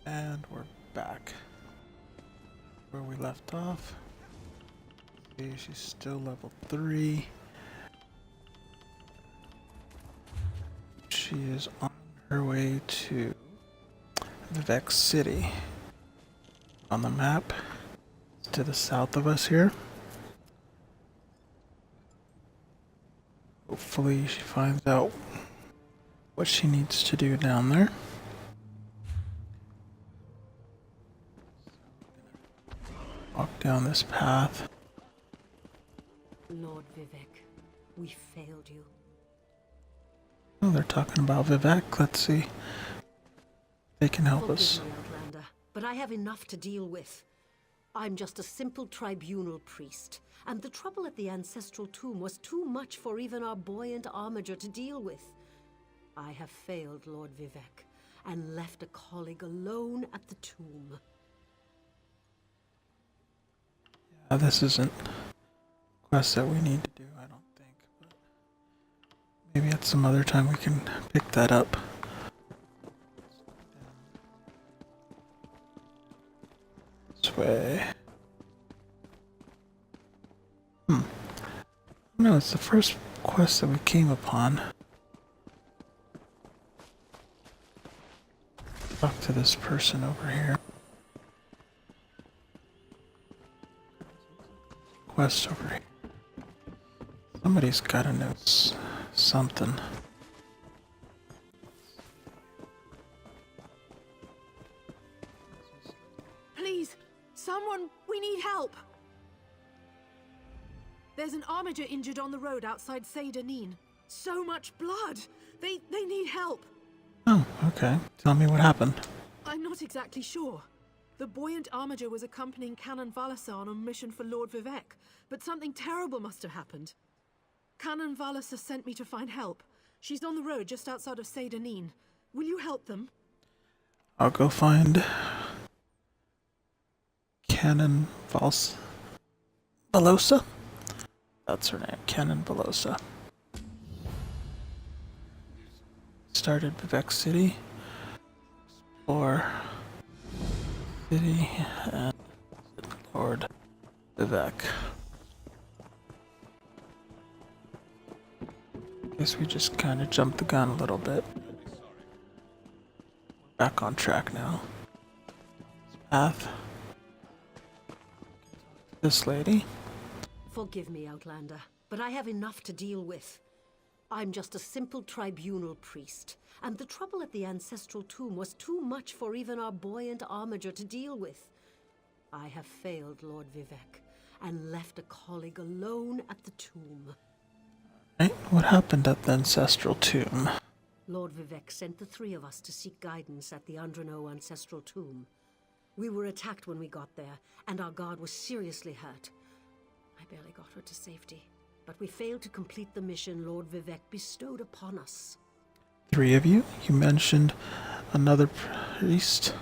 And we're back where we left off. See, she's still level 3. She is on her way to Vivek City. On the map, it's to the south of us here. Hopefully she finds out what she needs to do down there. Walk down this path. Lord Vivek, we failed you. Oh, they're talking about Vivek. Let's see if they can help us. Forgive me, Outlander, but I have enough to deal with. I'm just a simple tribunal priest, and the trouble at the ancestral tomb was too much for even our buoyant armiger to deal with. I have failed Lord Vivek, and left a colleague alone at the tomb. This isn't a quest that we need to do, I don't think. But maybe at some other time we can pick that up. This way. No, it's the first quest that we came upon. Talk to this person over here. Quest over here. Somebody's gotta know something. Please, someone, we need help. There's an armiger injured on the road outside Seydanin. So much blood. They need help. Oh, okay. Tell me what happened. I'm not exactly sure. The buoyant armiger was accompanying Canon Valasa on a mission for Lord Vivek, but something terrible must have happened. Canon Valasa sent me to find help. She's on the road just outside of Seydanin. Will you help them? I'll go find Canon Velosa? That's her name, Canon Velosa. Started Vivek City. Explore City and Lord Vivek. Guess we just kind of jumped the gun a little bit. Back on track now. Path. This lady. Forgive me, Outlander, but I have enough to deal with. I'm just a simple tribunal priest, and the trouble at the ancestral tomb was too much for even our buoyant armiger to deal with. I have failed Lord Vivek, and left a colleague alone at the tomb. Right? What happened at the ancestral tomb? Lord Vivek sent the three of us to seek guidance at the Andrano ancestral tomb. We were attacked when we got there, and our guard was seriously hurt. I barely got her to safety, but we failed to complete the mission Lord Vivek bestowed upon us. 3 of you? You mentioned another priest?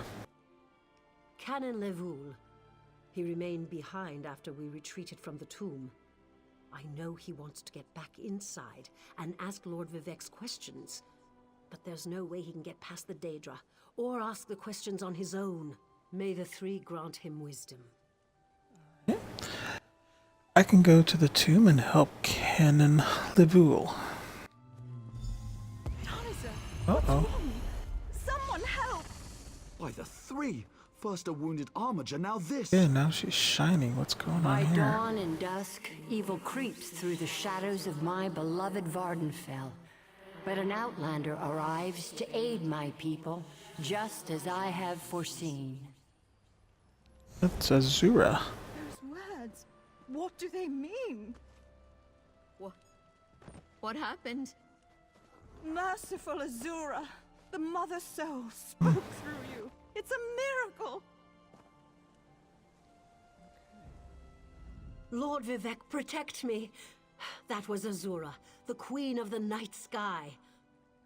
Canon Levoul. He remained behind after we retreated from the tomb. I know he wants to get back inside and ask Lord Vivek's questions, but there's no way he can get past the Daedra, or ask the questions on his own. May the three grant him wisdom. I can go to the tomb and help Canon Levoul. Uh-oh. Someone help! By the 3! First a wounded armiger, now this! Yeah, now she's shining. What's going By on here? dawn and dusk, evil creeps through the shadows of my beloved Vardenfell. But an outlander arrives to aid my people, just as I have foreseen. That's Azura. Those words, what do they mean? What happened? Merciful Azura, the Mother Soul spoke through you. It's a miracle! Lord Vivek, protect me! That was Azura, the queen of the night sky.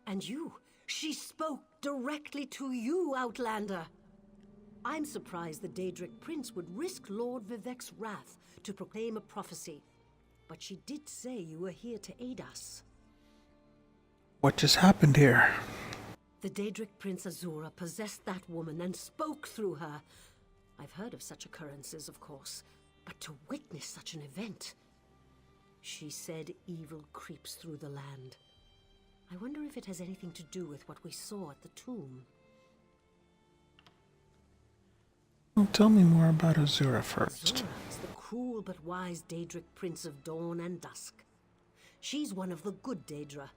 And you, she spoke directly to you, Outlander. I'm surprised the Daedric Prince would risk Lord Vivek's wrath to proclaim a prophecy. But she did say you were here to aid us. What just happened here? The Daedric Prince Azura possessed that woman and spoke through her. I've heard of such occurrences, of course, but to witness such an event... She said evil creeps through the land. I wonder if it has anything to do with what we saw at the tomb. Well, tell me more about Azura first. Azura is the cruel but wise Daedric Prince of Dawn and Dusk. She's one of the good Daedra,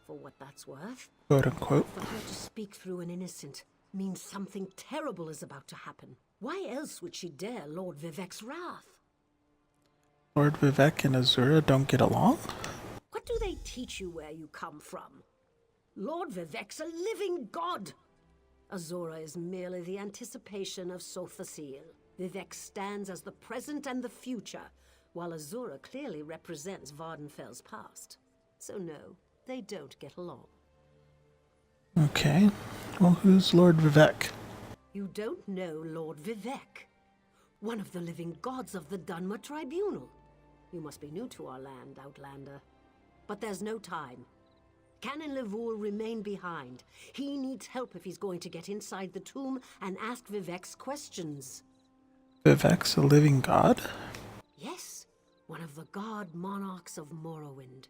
for what that's worth. Quote unquote. For her to speak through an innocent means something terrible is about to happen. Why else would she dare Lord Vivek's wrath? Lord Vivek and Azura don't get along? What do they teach you where you come from? Lord Vivek's a living god! Azura is merely the anticipation of Sothasil. Vivek stands as the present and the future, while Azura clearly represents Vardenfell's past. So no, they don't get along. Okay. Well, who's Lord Vivek? You don't know Lord Vivek, one of the living gods of the Dunmer Tribunal. You must be new to our land, Outlander. But there's no time. Canon Levoul remain behind. He needs help if he's going to get inside the tomb and ask Vivek's questions. Vivek's a living god? Yes, one of the god monarchs of Morrowind.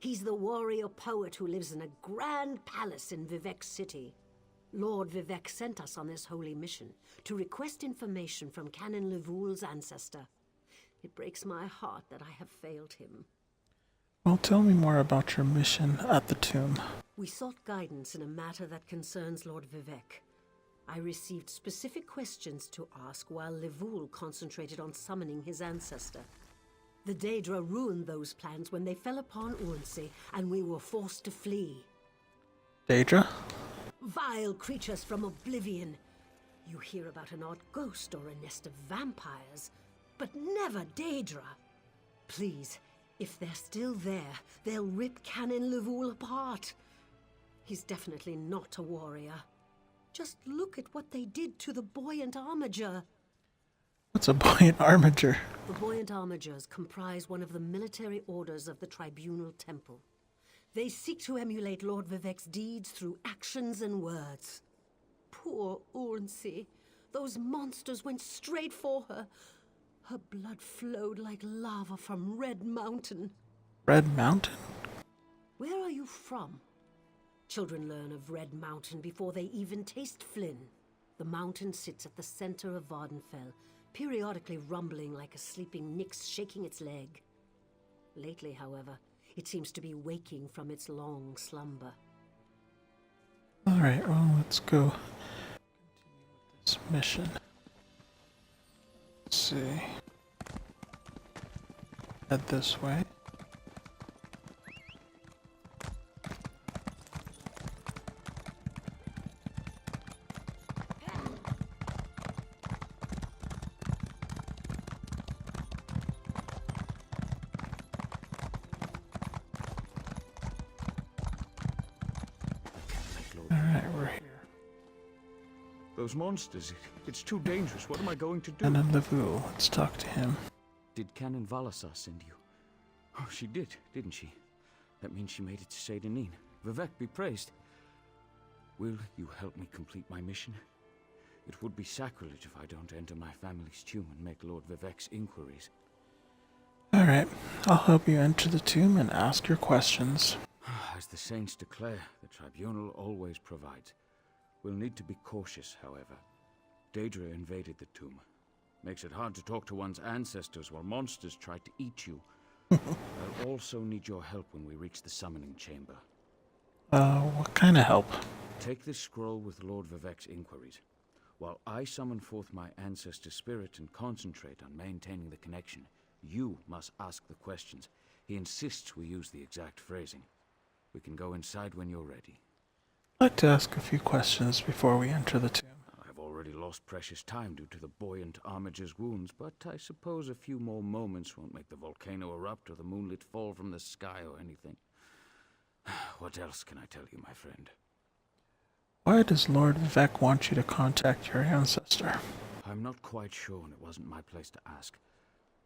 He's the warrior poet who lives in a grand palace in Vivek City. Lord Vivek sent us on this holy mission to request information from Canon Levoul's ancestor. It breaks my heart that I have failed him. Well, tell me more about your mission at the tomb. We sought guidance in a matter that concerns Lord Vivek. I received specific questions to ask while Levoul concentrated on summoning his ancestor. The Daedra ruined those plans when they fell upon Urnsey, and we were forced to flee. Daedra? Vile creatures from oblivion. You hear about an odd ghost or a nest of vampires, but never Daedra. Please, if they're still there, they'll rip Canon Levoul apart. He's definitely not a warrior. Just look at what they did to the buoyant armiger. What's a buoyant armiger? The buoyant armigers comprise one of the military orders of the Tribunal Temple. They seek to emulate Lord Vivek's deeds through actions and words. Poor Urnsey. Those monsters went straight for her. Her blood flowed like lava from Red Mountain. Red Mountain? Where are you from? Children learn of Red Mountain before they even taste Flynn. The mountain sits at the center of Vardenfell, periodically rumbling like a sleeping Nyx shaking its leg. Lately, however, it seems to be waking from its long slumber. Alright, well, let's go continue with this mission. Let's see. Head this way. Alright, we're here. Those monsters, it's too dangerous. What am I going to do? Canon Levoul, let's talk to him. Did Canon Valasar send you? Oh, she did, didn't she? That means she made it to Seydanin. Vivek be praised. Will you help me complete my mission? It would be sacrilege if I don't enter my family's tomb and make Lord Vivek's inquiries. Alright, I'll help you enter the tomb and ask your questions. As the saints declare, the tribunal always provides. We'll need to be cautious, however. Daedra invaded the tomb. Makes it hard to talk to one's ancestors while monsters try to eat you. I'll also need your help when we reach the summoning chamber. What kind of help? Take this scroll with Lord Vivek's inquiries. While I summon forth my ancestor spirit and concentrate on maintaining the connection, you must ask the questions. He insists we use the exact phrasing. We can go inside when you're ready. I'd like to ask a few questions before we enter the tomb. I've already lost precious time due to the buoyant armiger's wounds, but I suppose a few more moments won't make the volcano erupt or the moonlit fall from the sky or anything. What else can I tell you, my friend? Why does Lord Vivek want you to contact your ancestor? I'm not quite sure, and it wasn't my place to ask.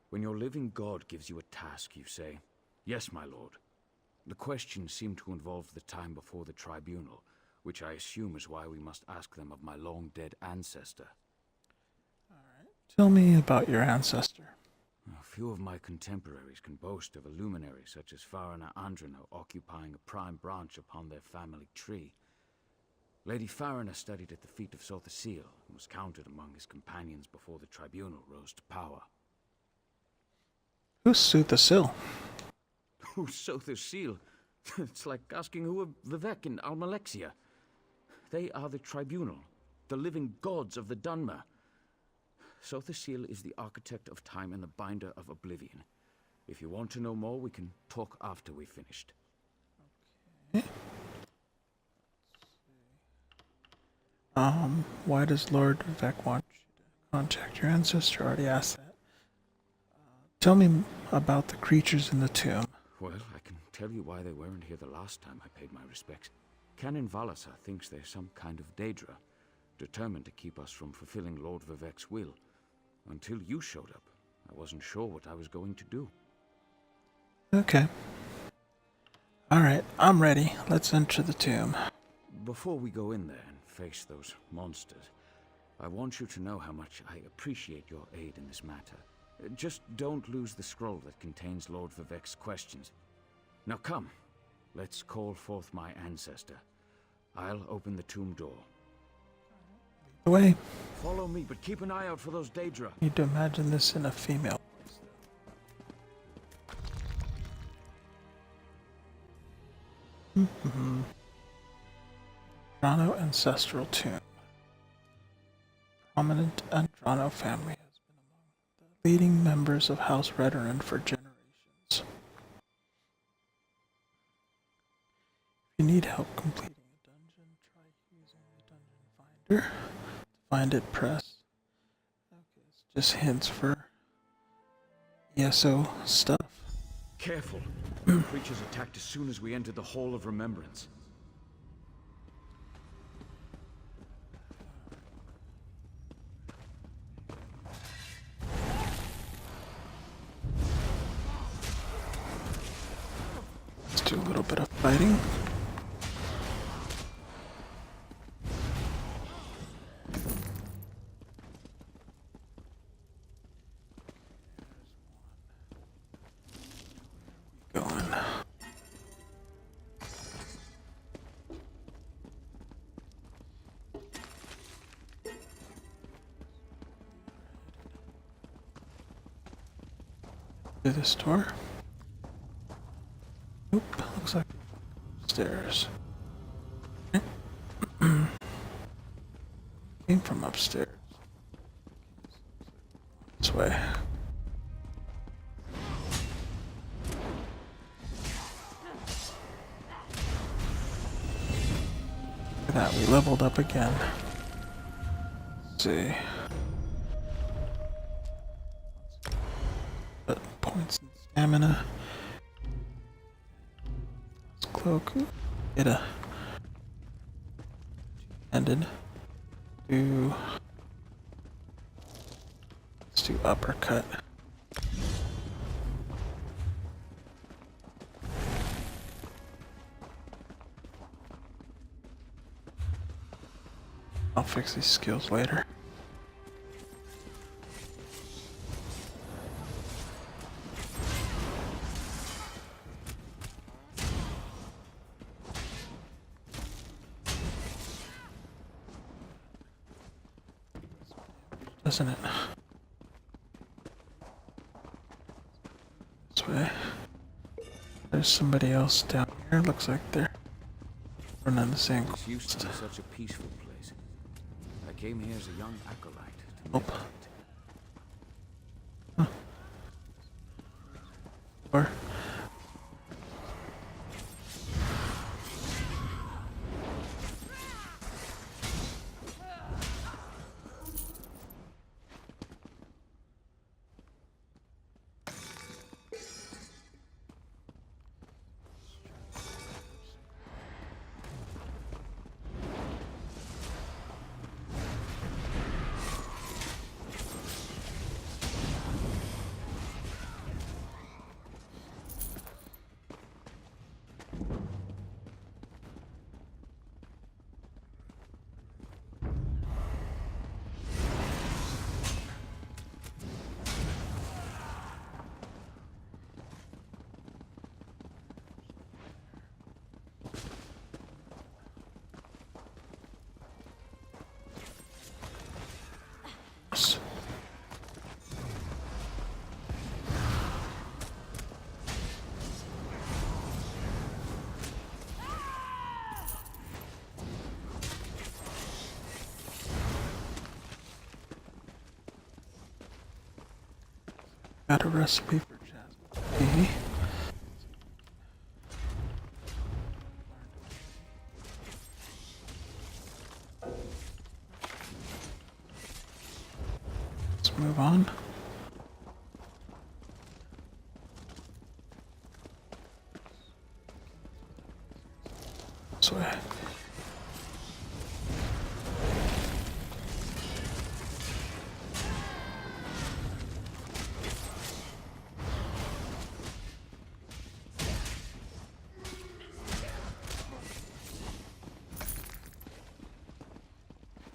When your living god gives you a task, you say, "Yes, my lord." The questions seem to involve the time before the tribunal, which I assume is why we must ask them of my long-dead ancestor. Tell me about your ancestor. A few of my contemporaries can boast of a luminary such as Farina Andrino occupying a prime branch upon their family tree. Lady Farina studied at the feet of Sothasil and was counted among his companions before the tribunal rose to power. Who's Sothasil? Who's Sothasil? It's like asking who are Vivek and Almalexia. They are the tribunal, the living gods of the Dunmer. Sothasil is the architect of time and the binder of oblivion. If you want to know more, we can talk after we've finished. Okay. Why does Lord Vivek want you to contact your ancestor? I already asked that. Tell me about the creatures in the tomb. Well, I can tell you why they weren't here the last time I paid my respects. Canon Valasa thinks they're some kind of Daedra, determined to keep us from fulfilling Lord Vivek's will. Until you showed up, I wasn't sure what I was going to do. Okay. Alright, I'm ready. Let's enter the tomb. Before we go in there and face those monsters, I want you to know how much I appreciate your aid in this matter. Just don't lose the scroll that contains Lord Vivek's questions. Now come, let's call forth my ancestor. I'll open the tomb door. Away. Follow me, but keep an eye out for those Daedra. Need to imagine this in a female voice. Andrano Ancestral Tomb. Prominent Andrano family has been among the leading members of House Redoran for generations. If you need help completing a dungeon, try using the Dungeon Finder. To find it, press. Okay, it's just hints for ESO stuff. Careful. The creatures attacked as soon as we entered the Hall of Remembrance. Let's do a little bit of fighting. To this door. Nope, looks like upstairs. Came from upstairs. This way. Look at that, we leveled up again. Let's see. Points and stamina. Let's cloak. Get a ended. Let's do uppercut. I'll fix these skills later. Doesn't it? This way. There's somebody else down here. Looks like they're running the same This used to be quest. such a peaceful place. I came here as a young acolyte to Nope. meditate. Or Got a recipe for jasmine tea. Let's move on. This way.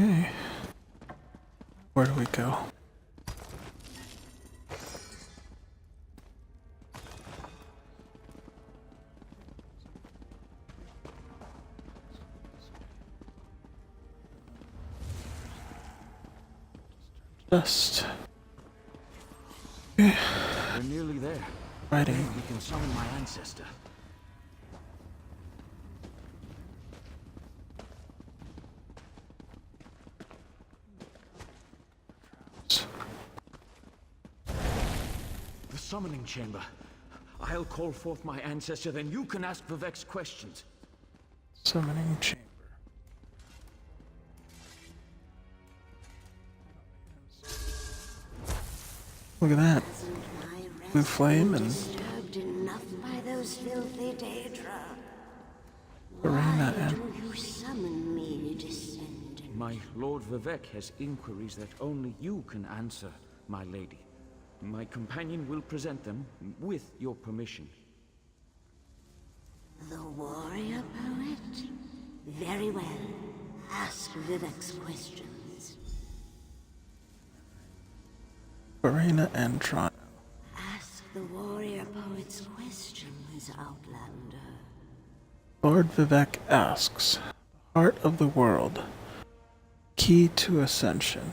Okay. Where do we go? Dust. Okay. We're nearly there. Fighting. We can summon my ancestor. The summoning chamber. I'll call forth my ancestor, then you can ask Vivek's questions. Summoning chamber. Look at that. Blue flame and Disturbed enough by those filthy Daedra. Arena Why and do you summon me, descendant? My Lord Vivek has inquiries that only you can answer, my lady. My companion will present them with your permission. The warrior poet? Very well. Ask Vivek's questions. Arena and Toronto. Ask the warrior poet's questions, Outlander. Lord Vivek asks, Heart of the world, key to ascension.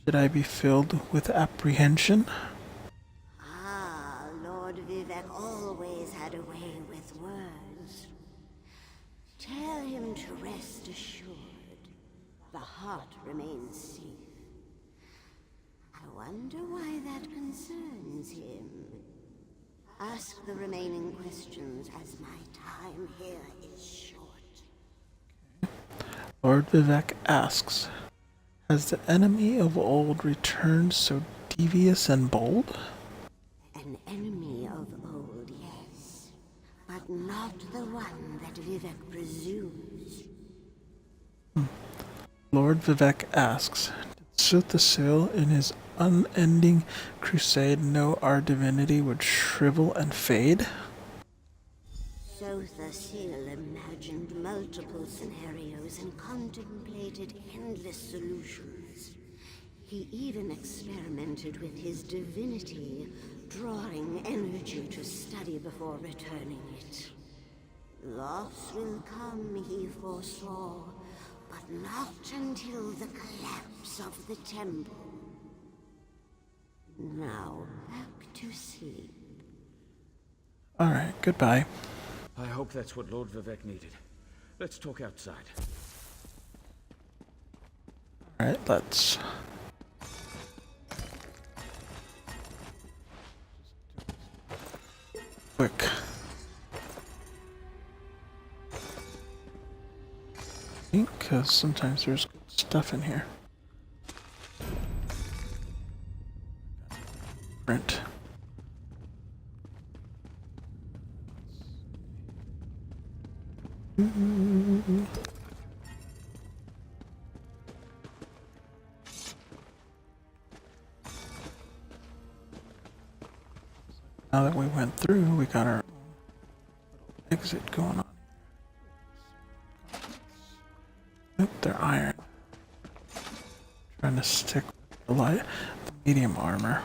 Should I be filled with apprehension? Ah, Lord Vivek always had a way with words. Tell him to rest assured. The heart remains safe. I wonder why that concerns him. Ask the remaining questions as my time here is short. Lord Vivek asks, Has the enemy of old returned so devious and bold? An enemy of old, yes, but not the one that Vivek presumes. Lord Vivek asks, Did Suthasil in his unending crusade know our divinity would shrivel and fade? Sothasil imagined multiple scenarios and contemplated endless solutions. He even experimented with his divinity, drawing energy to study before returning it. Loss will come, he foresaw, but not until the collapse of the temple. Now, back to sleep. Alright, goodbye. I hope that's what Lord Vivek needed. Let's talk outside. Alright, let's... Quick. Because sometimes there's good stuff in here. Print. Now that we went through, we got our little exit going on. Nope, they're iron. Trying to stick with the light, the medium armor.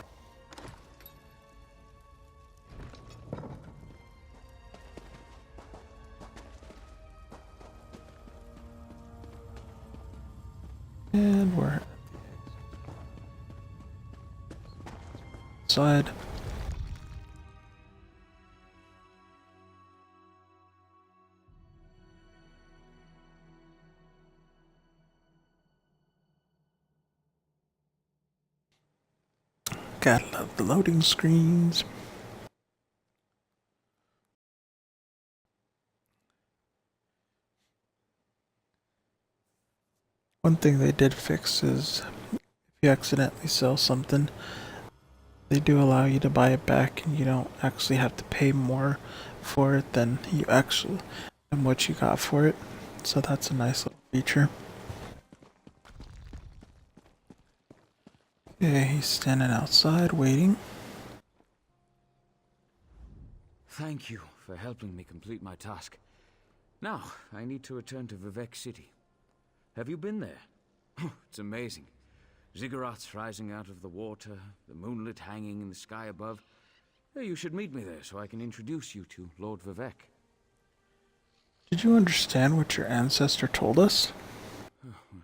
And we're at the side. Gotta love the loading screens. One thing they did fix is if you accidentally sell something, they do allow you to buy it back and you don't actually have to pay more for it than what you got for it. So that's a nice little feature. Okay, he's standing outside waiting. Thank you for helping me complete my task. Now, I need to return to Vivec City. Have you been there? It's amazing. Ziggurats rising out of the water, the moonlit hanging in the sky above. You should meet me there so I can introduce you to Lord Vivec. Did you understand what your ancestor told us?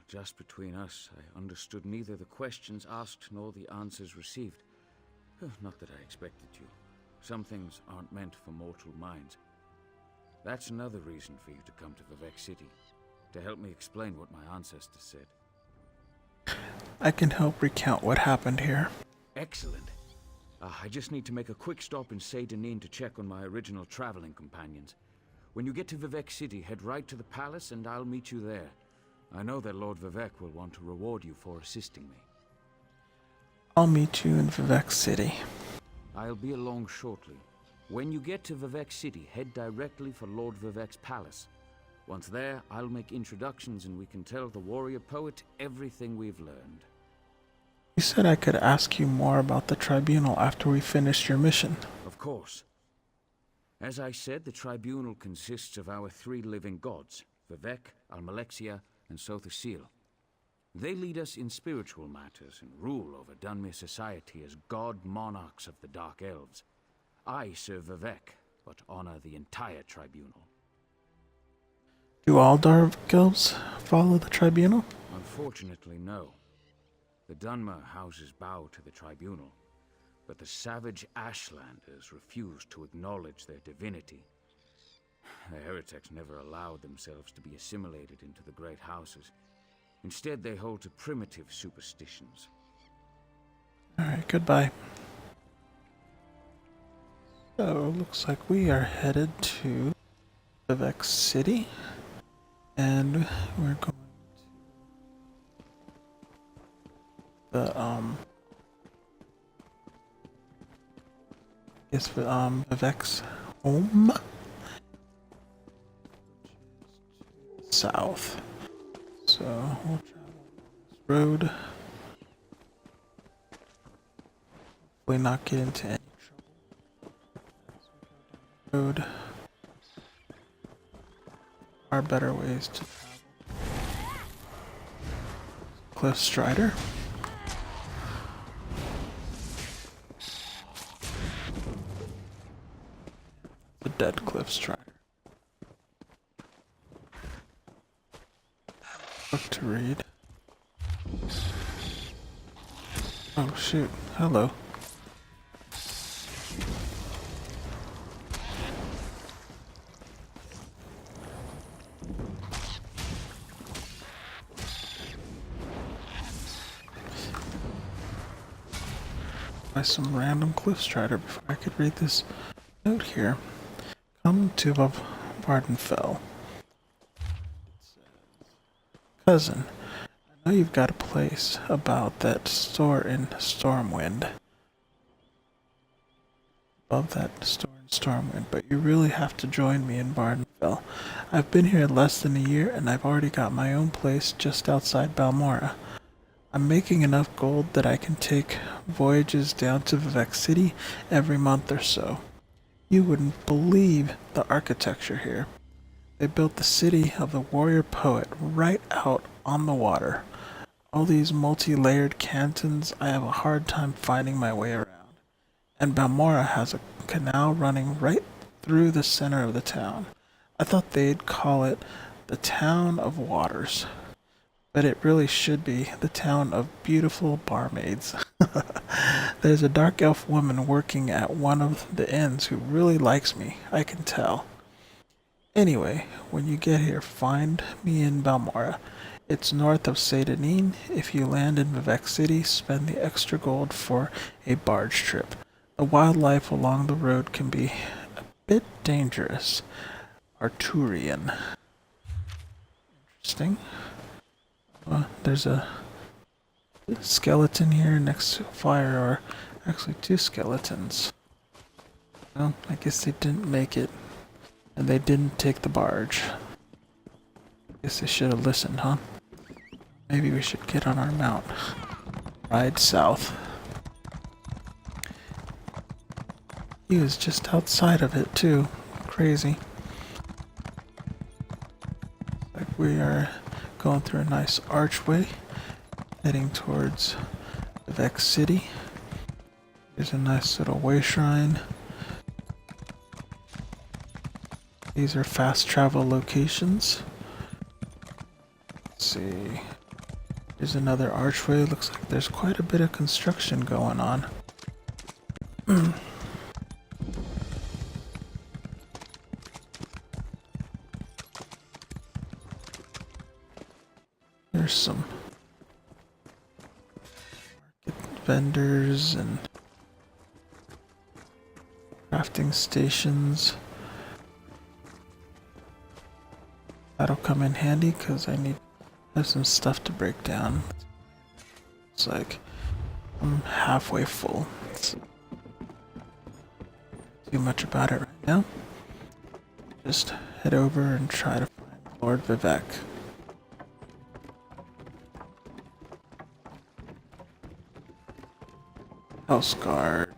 Just between us, I understood neither the questions asked nor the answers received. Not that I expected to. Some things aren't meant for mortal minds. That's another reason for you to come to Vivec City, to help me explain what my ancestors said. I can help recount what happened here. Excellent. I just need to make a quick stop in Saint-Denis to check on my original traveling companions. When you get to Vivec City, head right to the palace and I'll meet you there. I know that Lord Vivec will want to reward you for assisting me. I'll meet you in Vivec City. I'll be along shortly. When you get to Vivec City, head directly for Lord Vivec's palace. Once there, I'll make introductions and we can tell the warrior poet everything we've learned. You said I could ask you more about the tribunal after we finished your mission. Of course. As I said, the tribunal consists of our 3 living gods, Vivec, Almalexia, and Sothosil. They lead us in spiritual matters and rule over Dunmere society as god monarchs of the Dark Elves. I serve Vivec, but honor the entire tribunal. Do all Dark Elves follow the tribunal? Unfortunately, no. The Dunmer houses bow to the tribunal, but the savage Ashlanders refuse to acknowledge their divinity. The heretics never allowed themselves to be assimilated into the great houses. Instead, they hold to primitive superstitions. Alright, goodbye. So, looks like we are headed to Vivec City. And we're going to Vivec's home. South. So we'll travel this road. Hopefully not get into any trouble as we go down the road. Are better ways to travel. Cliff Strider. The dead Cliff Strider. Book to read. Oh shoot, hello. By some random Cliff Strider before I could read this note here. Come to Vardenfell. Cousin, I know you've got a place about that store in Stormwind. Above that store in Stormwind, but you really have to join me in Vardenfell. I've been here less than a year and I've already got my own place just outside Balmora. I'm making enough gold that I can take voyages down to Vivec City every month or so. You wouldn't believe the architecture here. They built the city of the warrior poet right out on the water. All these multi-layered cantons, I have a hard time finding my way around. And Balmora has a canal running right through the center of the town. I thought they'd call it the Town of Waters. But it really should be the town of beautiful barmaids. There's a dark elf woman working at one of the inns who really likes me, I can tell. Anyway, when you get here, find me in Balmora. It's north of Satanine. If you land in Vivek City, spend the extra gold for a barge trip. The wildlife along the road can be a bit dangerous. Arturian. Interesting. There's a skeleton here next to a fire, or actually two skeletons. Well, I guess they didn't make it. And they didn't take the barge. Guess they should have listened, huh? Maybe we should get on our mount. Ride south. He was just outside of it too. Crazy. Like we are going through a nice archway, heading towards the Vex City. There's a nice little way shrine. These are fast travel locations. Let's see. There's another archway. Looks like there's quite a bit of construction going on. There's some market vendors and crafting stations. That'll come in handy because I have some stuff to break down. It's like I'm halfway full. It's too much about it right now. Just head over and try to find Lord Vivek. House guard.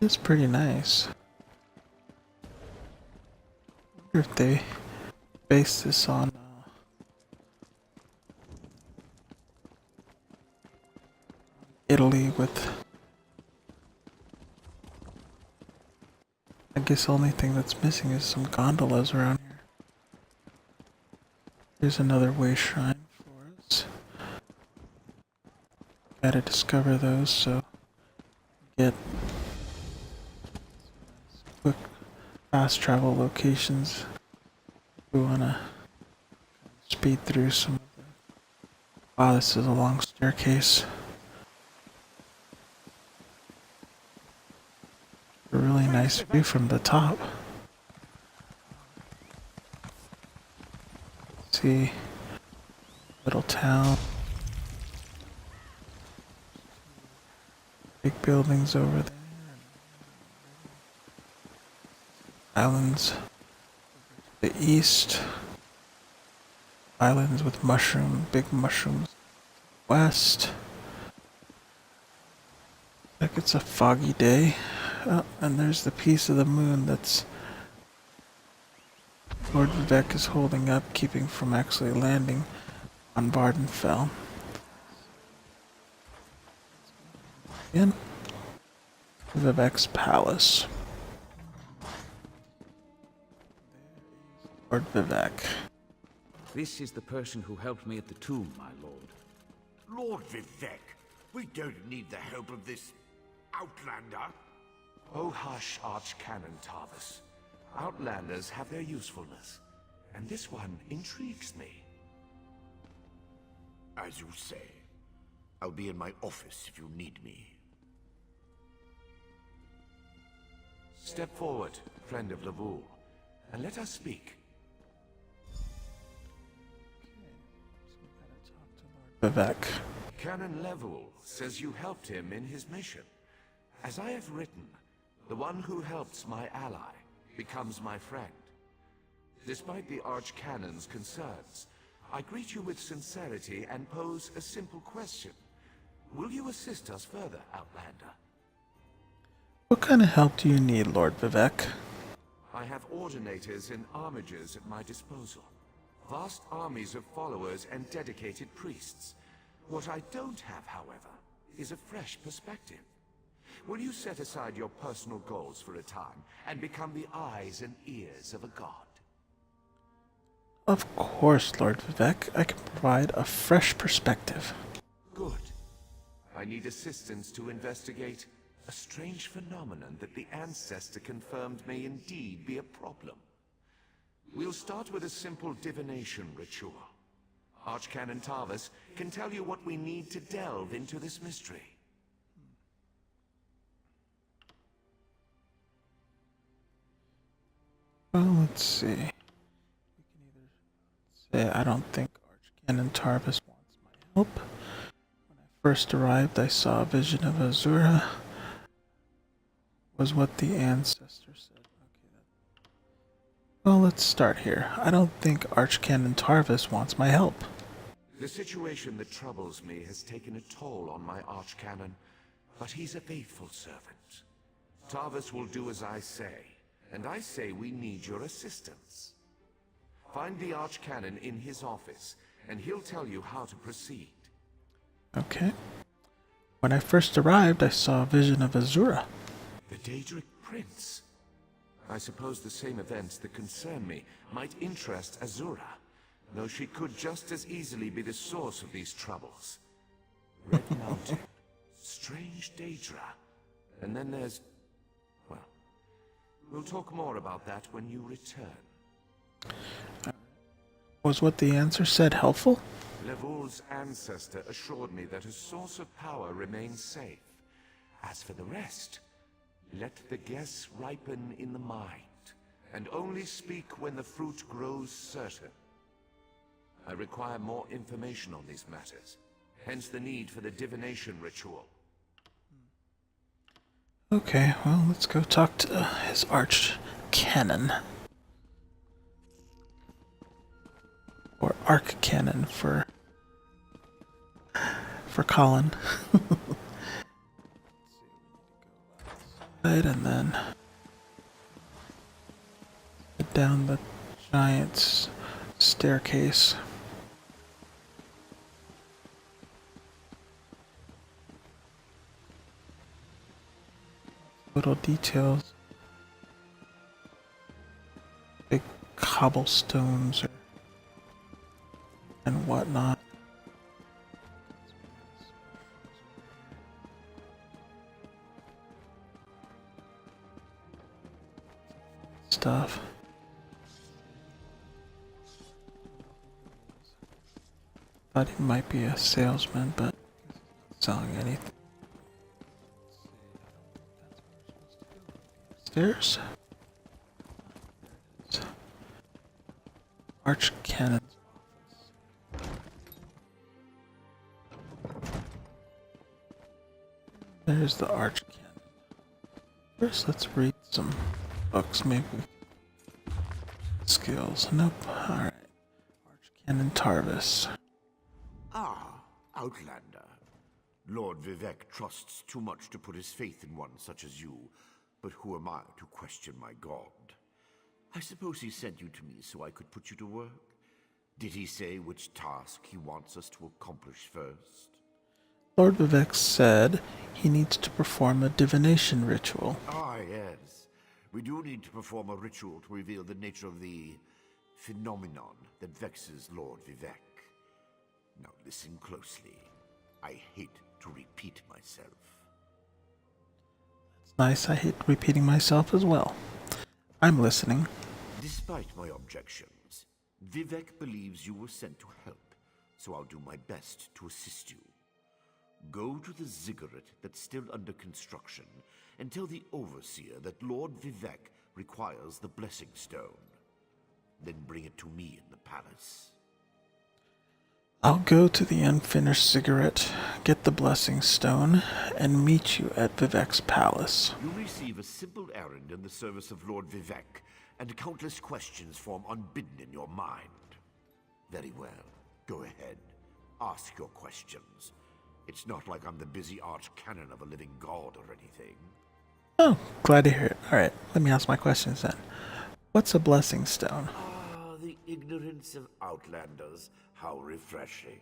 It's pretty nice. I wonder if they base this on Italy with... I guess the only thing that's missing is some gondolas around here. Here's another way shrine for us. Gotta discover those, so get quick fast travel locations. We wanna speed through some of them. Wow, this is a long staircase. A really nice view from the top. See, little town. Big buildings over there. Islands. The east. Islands with big mushrooms. West. Like it's a foggy day. Oh, and there's the piece of the moon that's Lord Vivek is holding up, keeping from actually landing on Vardenfell. In Vivek's palace. Lord Vivek. This is the person who helped me at the tomb, my lord. Lord Vivek, we don't need the help of this outlander. Oh hush, Archcanon Tarvis. Outlanders have their usefulness, and this one intrigues me. As you say. I'll be in my office if you need me. Step forward, friend of Lavul, and let us speak. Vivek. Canon Level says you helped him in his mission. As I have written, the one who helps my ally becomes my friend. Despite the Archcanon's concerns, I greet you with sincerity and pose a simple question. Will you assist us further, Outlander? What kind of help do you need, Lord Vivek? I have ordinators and armigers at my disposal. Vast armies of followers and dedicated priests. What I don't have, however, is a fresh perspective. Will you set aside your personal goals for a time and become the eyes and ears of a god? Of course, Lord Vivek. I can provide a fresh perspective. Good. I need assistance to investigate A strange phenomenon that the ancestor confirmed may indeed be a problem. We'll start with a simple divination ritual. Archcanon Tarvis can tell you what we need to delve into this mystery. Well, let's see. We can either say I don't think Archcanon Tarvis wants my help. When I first arrived, I saw a vision of Azura. Was what the ancestor said. Okay. Well, let's start here. I don't think Archcanon Tarvis wants my help. The situation that troubles me has taken a toll on my Archcanon, but he's a faithful servant. Tarvis will do as I say, and I say we need your assistance. Find the Archcanon in his office, and he'll tell you how to proceed. Okay. When I first arrived, I saw a vision of Azura. The Daedric Prince. I suppose the same events that concern me might interest Azura, though she could just as easily be the source of these troubles. Red Mountain, strange Daedra, and then there's... well, we'll talk more about that when you return. Was what the answer said helpful? Levoul's ancestor assured me that a source of power remains safe. As for the rest, let the guess ripen in the mind, and only speak when the fruit grows certain. I require more information on these matters, hence the need for the divination ritual. Okay, well, let's go talk to his Archcanon. Or Archcanon for Colin. Right, and then head down the giant staircase. Little details, big cobblestones and whatnot. Stuff. Thought he might be a salesman, but he's not selling anything. Stairs. Archcanon's office. There's the Archcanon. First, let's read some books, maybe. Skills. Nope. Alright. Archcanon Tarvis. Ah, Outlander. Lord Vivek trusts too much to put his faith in one such as you, but who am I to question my god? I suppose he sent you to me so I could put you to work? Did he say which task he wants us to accomplish first? Lord Vivek said he needs to perform a divination ritual. Ah, yes. We do need to perform a ritual to reveal the nature of the phenomenon that vexes Lord Vivek. Now listen closely. I hate to repeat myself. It's nice, I hate repeating myself as well. I'm listening. Despite my objections, Vivek believes you were sent to help, so I'll do my best to assist you. Go to the ziggurat that's still under construction and tell the overseer that Lord Vivek requires the blessing stone. Then bring it to me in the palace. I'll go to the unfinished ziggurat, get the blessing stone, and meet you at Vivek's palace. You receive a simple errand in the service of Lord Vivek, and countless questions form unbidden in your mind. Very well. Go ahead. Ask your questions. It's not like I'm the busy archcanon of a living god or anything. Oh, glad to hear it. Alright, let me ask my questions then. What's a blessing stone? Ah, the ignorance of outlanders. How refreshing.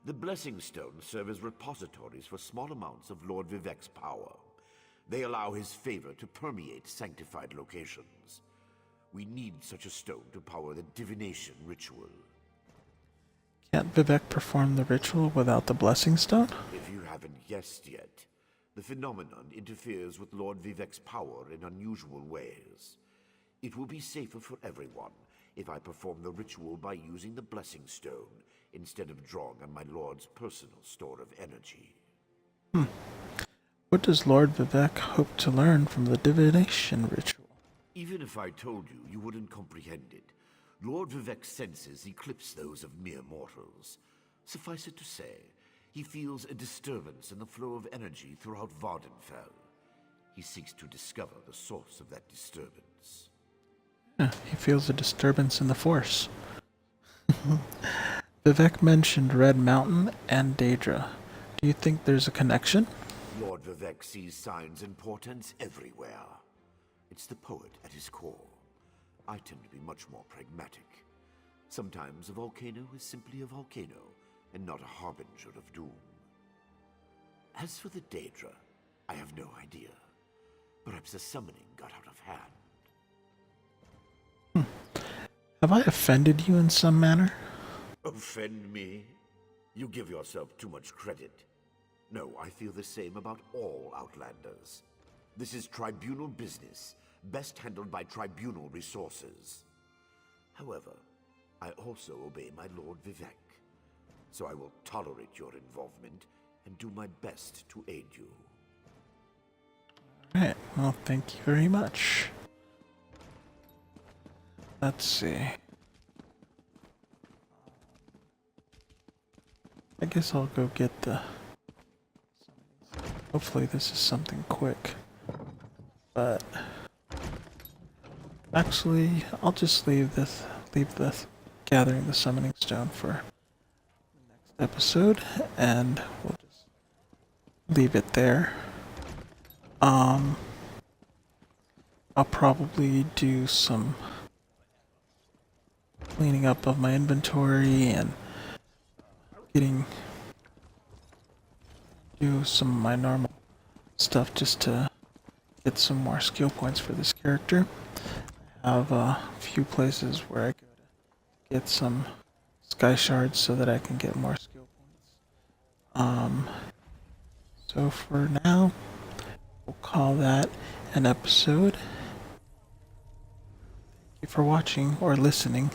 The blessing stones serve as repositories for small amounts of Lord Vivek's power. They allow his favor to permeate sanctified locations. We need such a stone to power the divination ritual. Can't Vivek perform the ritual without the blessing stone? If you haven't guessed yet, The phenomenon interferes with Lord Vivek's power in unusual ways. It will be safer for everyone if I perform the ritual by using the Blessing Stone instead of drawing on my Lord's personal store of energy. What does Lord Vivek hope to learn from the divination ritual? Even if I told you, you wouldn't comprehend it. Lord Vivek's senses eclipse those of mere mortals. Suffice it to say, he feels a disturbance in the flow of energy throughout Vardenfell. He seeks to discover the source of that disturbance. He feels a disturbance in the Force. Vivek mentioned Red Mountain and Daedra. Do you think there's a connection? Lord Vivek sees signs and portents everywhere. It's the poet at his core. I tend to be much more pragmatic. Sometimes a volcano is simply a volcano, and not a harbinger of doom. As for the Daedra, I have no idea. Perhaps the summoning got out of hand. Have I offended you in some manner? Offend me? You give yourself too much credit. No, I feel the same about all Outlanders. This is tribunal business, best handled by tribunal resources. However, I also obey my Lord Vivek, so I will tolerate your involvement and do my best to aid you. Alright, well, thank you very much. Let's see. I guess I'll go get the... Hopefully this is something quick. But... Actually, I'll just leave this gathering the summoning stone for the next episode, and we'll just leave it there. I'll probably do some cleaning up of my inventory and do some of my normal stuff just to get some more skill points for this character. I have a few places where I go to get some sky shards so that I can get more skill points. So for now, we'll call that an episode. Thank you for watching or listening.